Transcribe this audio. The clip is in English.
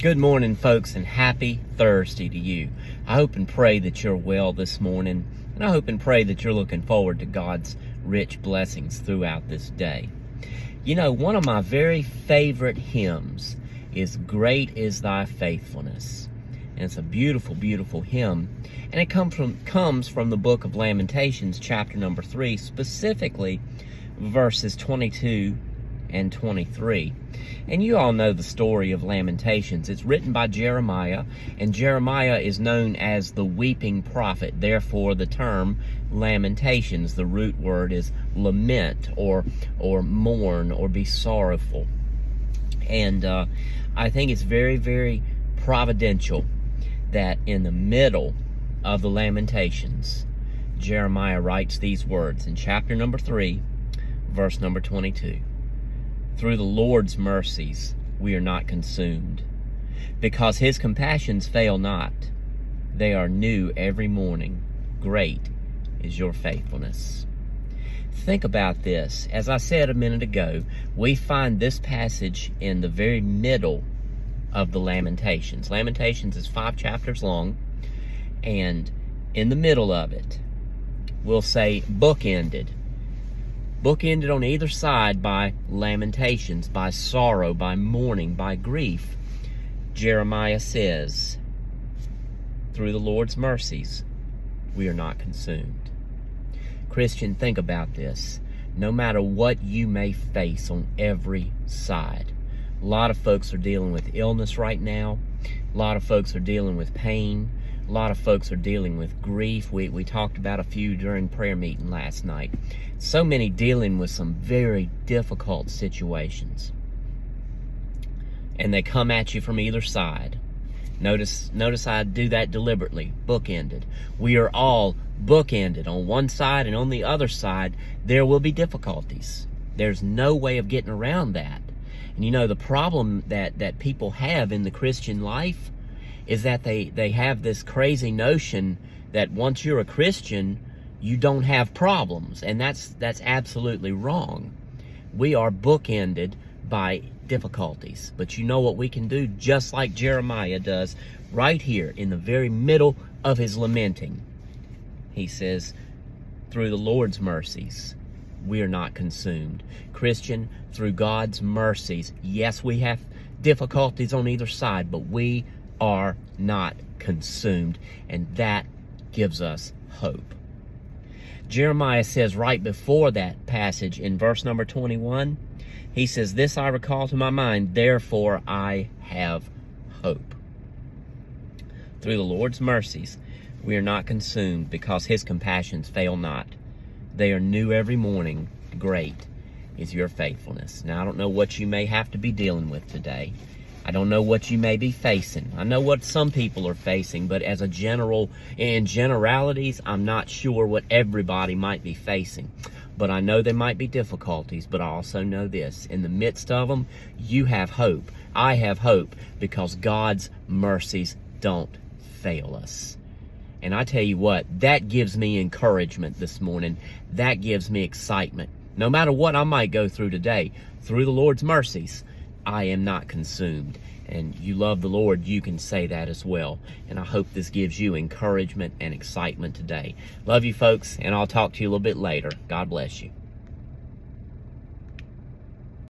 Good morning, folks, and happy Thursday to you. I hope and pray that you're well this morning, and I hope and pray that you're looking forward to God's rich blessings throughout this day. You know, one of my very favorite hymns is "Great is Thy Faithfulness," and it's a beautiful, beautiful hymn, and it comes from the book of Lamentations, chapter number 3, specifically verses 22 and 23. And you all know the story of Lamentations. It's written by Jeremiah, and Jeremiah is known as the weeping prophet. Therefore, the term Lamentations, the root word is lament or mourn or be sorrowful. And I think it's very, very providential that in the middle of the Lamentations, Jeremiah writes these words in chapter number 3, verse number 22. Through the Lord's mercies we are not consumed, because his compassions fail not. They are new every morning. Great is your faithfulness. Think about this. As I said a minute ago, we find this passage in the very middle of the Lamentations. Lamentations is 5 chapters long, and in the middle of it, we'll say bookended on either side by lamentations, by sorrow, by mourning, by grief. Jeremiah says, through the Lord's mercies, we are not consumed. Christian, think about this. No matter what you may face on every side, a lot of folks are dealing with illness right now. A lot of folks are dealing with pain. A lot of folks are dealing with grief. We talked about a few during prayer meeting last night. So many dealing with some very difficult situations. And they come at you from either side. Notice I do that deliberately, bookended. We are all bookended. On one side and on the other side, there will be difficulties. There's no way of getting around that. And you know, the problem that people have in the Christian life is that they have this crazy notion that once you're a Christian, you don't have problems. And that's absolutely wrong. We are bookended by difficulties. But you know what we can do? Just like Jeremiah does right here in the very middle of his lamenting. He says, through the Lord's mercies, we are not consumed. Christian, through God's mercies, yes, we have difficulties on either side, but we are not consumed, and that gives us hope. Jeremiah says right before that passage in verse number 21, he says, this I recall to my mind, therefore I have hope. Through the Lord's mercies, we are not consumed, because his compassions fail not. They are new every morning. Great is your faithfulness. Now, I don't know what you may have to be dealing with today. I don't know what you may be facing. I know what some people are facing, but in generalities, I'm not sure what everybody might be facing. But I know there might be difficulties, but I also know this. In the midst of them, you have hope. I have hope, because God's mercies don't fail us. And I tell you what, that gives me encouragement this morning. That gives me excitement. No matter what I might go through today, through the Lord's mercies, I am not consumed. And you love the Lord, you can say that as well. And I hope this gives you encouragement and excitement today. Love you, folks, and I'll talk to you a little bit later. God bless you.